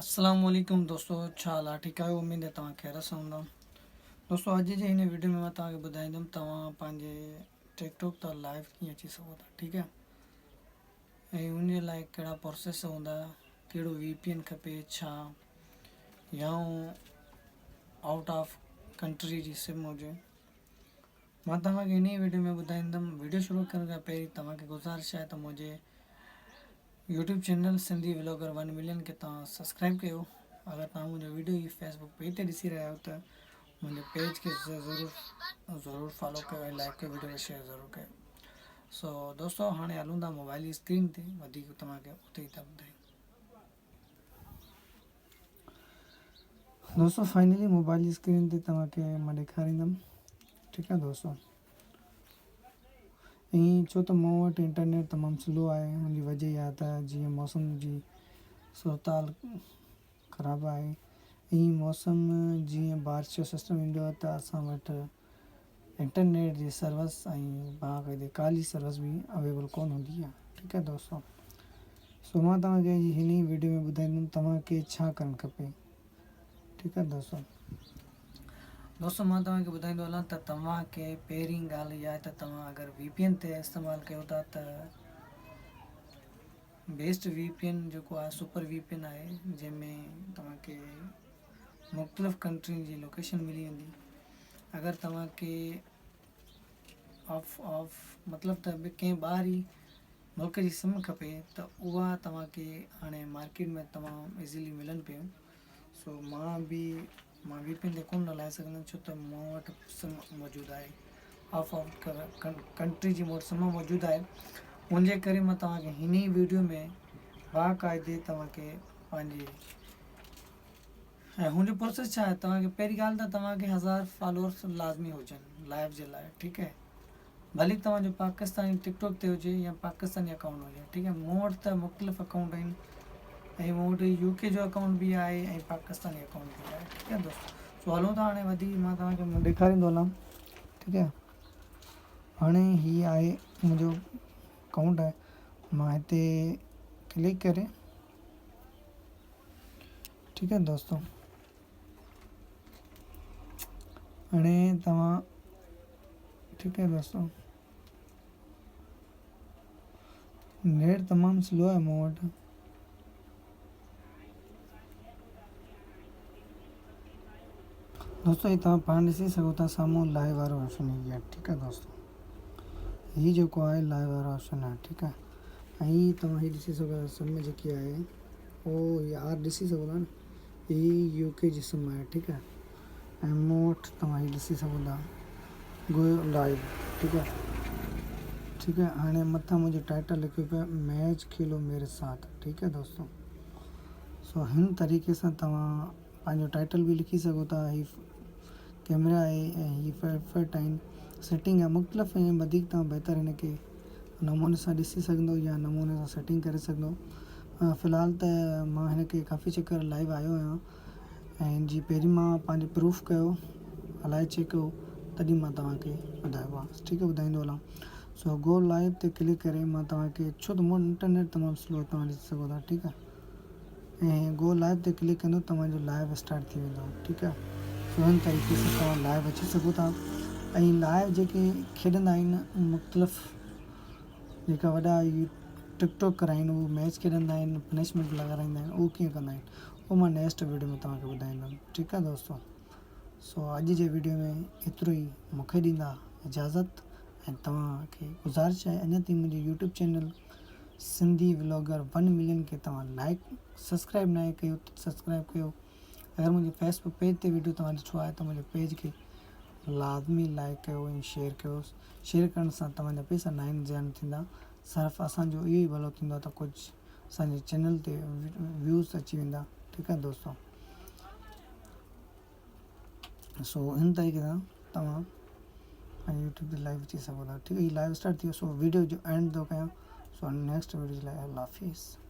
अस्सलाम वालेकुम दोस्तों, छा हाल आहे? ठीकु आहियो? उमेद आहे तव्हां खैर सां हूंदा। दोस्तों, अॼु जे हिन वीडियो में मां तव्हांखे ॿुधाईंदुमि तव्हां पंहिंजे टिकटॉक तां लाइव कीअं अची सघो था। ठीकु आहे, ऐं उन जे लाइ कहिड़ा प्रोसेस हूंदा, कहिड़ो VPN खपे, छा या आउट ऑफ कंट्री जी सिम हुजे, मां तव्हांखे हिन वीडियो में ॿुधाईंदुमि। वीडियो शुरू करण खां पहिरीं तव्हांखे गुज़ारिश आहे त मुंहिंजे YouTube channel Sindhi vlogger 1 million खे तव्हां सब्सक्राइब कयो। अगर तव्हां मुंहिंजो वीडियो ही फेसबुक पेज ते ॾिसी रहिया आहियो त मुंहिंजे पेज खे ज़रूरु फॉलो कयो ऐं लाइक कयो, वीडियो खे शेयर ज़रूरु कयो। सो दोस्तों, हाणे हलूं था मोबाइल जी स्क्रीन ते, वधीक तव्हांखे उते ई था ॿुधायूं। दोस्तों, फाइनली मोबाइल जी स्क्रीन ते तव्हांखे मां ॾेखारींदुमि। ठीकु आहे दोस्तों, ऐं छो त मूं वटि इंटरनेट तमामु स्लो आहे, हुनजी वजह इहा त जीअं मौसम जी सूरताल ख़राबु आहे, ऐं मौसम जीअं बारिश जो सिस्टम ईंदो आहे त असां वटि इंटरनेट जी सर्विस ऐं बाक़ाइदे कॉल जी सर्विस बि अवेलेबल कोन हूंदी आहे। ठीकु आहे दोस्तों, सो मां तव्हांखे हिन ई वीडियो में ॿुधाईंदुमि तव्हांखे छा करणु खपे। ठीकु आहे दोस्तों, मां तव्हांखे ॿुधाईंदो हलां त तव्हांखे पहिरीं ॻाल्हि इहा आहे त तव्हां अगरि VPN ते इस्तेमालु कयो था त बेस्ट VPN जेको आहे सुपर VPN आहे, जंहिंमें तव्हांखे मुख़्तलिफ़ कंट्रियुनि जी लोकेशन मिली वेंदी। अगरि तव्हांखे ऑफ मतिलबु त कंहिं ॿाहिरी मुल्क जी सिम खपे त उहा तव्हांखे हाणे मार्केट में तमामु इज़ीली मिलनि पियूं। सो मां VPN ते कोन हलाए सघंदुमि, छो त मूं वटि सिम मौजूदु आहे, ऑफ कंट्री जी मूं वटि सिम मौजूदु आहे। उनजे करे मां तव्हांखे हिन ई वीडियो में बाक़ाइदे तव्हांखे पंहिंजी ऐं हुनजो प्रोसेस छा आहे। तव्हांखे पहिरीं ॻाल्हि त तव्हांखे 1000 फॉलोअर्स लाज़मी हुजनि लाइव जे लाइ। ठीकु आहे, भली तव्हांजो पाकिस्तानी टिकटॉक ते हुजे या पाकिस्तानी अकाउंट हुजे। ठीकु आहे, मूं वटि त मुख़्तलिफ़ अकाउंट आहिनि, ऐं मूं वटि UK जो अकाउंट बि आहे ऐं पाकिस्तानी अकाउंट बि आहे। ठीकु आहे दोस्तों, सो हलूं था हाणे वधीक मां तव्हांखे ॾेखारींदो हलां। ठीकु आहे, हाणे हीअ आहे मुंहिंजो अकाउंट आहे, मां हिते क्लिक करे। ठीकु आहे दोस्तों, हाणे तव्हां ठीकु आहे दोस्तों, नेट तमामु स्लो आहे मूं वटि। दोस्तों, ही तव्हां पाण ॾिसी सघो था साम्हूं लाइव वारो ऑप्शन हीअ आहे। ठीकु आहे दोस्तों, हीअ जेको आहे लाइव वारो ऑप्शन आहे। ठीकु आहे, ऐं तव्हां हीअ ॾिसी सघो था सिम जेकी आहे उहो हीअ ॾिसी सघो था न, हीअ UK जी सिम आहे। ठीकु आहे, ऐं मूं वटि तव्हां हीअ ॾिसी सघो था गो लाइव। ठीकु आहे, ठीकु आहे, हाणे मथां मुंहिंजो टाइटल लिखियो पियो आहे मैच खेलो मेरे साथ। ठीकु आहे दोस्तों, सो हिन तरीक़े सां तव्हां पंहिंजो टाइटल बि लिखी सघो था। हीअ कैमरा आहे ऐं हीअ फेट आहिनि, सेटिंग आहे मुख़्तलिफ़, ऐं वधीक तव्हां बहितर हिन खे नमूने सां ॾिसी सघंदो या नमूने सां सेटिंग करे सघंदो। फ़िलहालु त मां हिन खे काफ़ी चकर लाइव आयो आहियां, ऐं जीअं पहिरीं मां पंहिंजो प्रूफ कयो हलाए चेक कयो तॾहिं मां तव्हांखे ॿुधायो आहे। ठीकु आहे, ॿुधाईंदो हलां। सो गो लाइव ते क्लिक करे मां तव्हांखे, छो त मूं इंटरनेट तमामु स्लो तव्हां ॾिसी सघो था। ठीकु आहे, ऐं गो लाइव ते क्लिक कंदो तव्हांजो लाइव स्टार्ट थी वेंदो। ठीकु आहे, सो हिन तरीक़े सां तव्हां लाइव अची सघो था। ऐं लाइव जेके खेॾंदा आहिनि मुख़्तलिफ़ जेका वॾा टिकटॉकर आहिनि, उहे मैच खेॾंदा आहिनि, पनिशमेंट लॻाराईंदा आहिनि, उहो कीअं कंदा आहिनि उहो मां नेक्स्ट वीडियो में तव्हांखे ॿुधाईंदुमि। ठीकु आहे दोस्तों, सो अॼु जे वीडियो में एतिरो ई, मूंखे ॾींदा इजाज़त, ऐं तव्हांखे गुज़ारिश आहे अञा ताईं मुंहिंजे YouTube channel Sindhi vlogger 1 million खे तव्हां लाइक सब्सक्राइब न कयो त सब्सक्राइब कयो। अगरि मुंहिंजे फेसबुक पेज ते वीडियो तव्हां ॾिठो आहे त मुंहिंजे पेज खे लाज़मी लाइक कयो ऐं शेयर कयो। शेयर करण सां तव्हांजा पैसा न आहिनि ज़ाया न थींदा, सिर्फ़ु असांजो इहो ई भलो थींदो आहे त कुझु असांजे चैनल ते व्यूज़ अची वेंदा। ठीकु आहे दोस्तों, सो हिन तरीक़े सां तव्हां पंहिंजे यूट्यूब ते लाइव अची सघो था। ठीकु आहे, हीअ लाइव स्टार्ट थी वियो। सो वीडियो जो एंड थो कयां। सो नेक्स्ट वीडियो जे लाइ अल्लाह हाफ़िज़।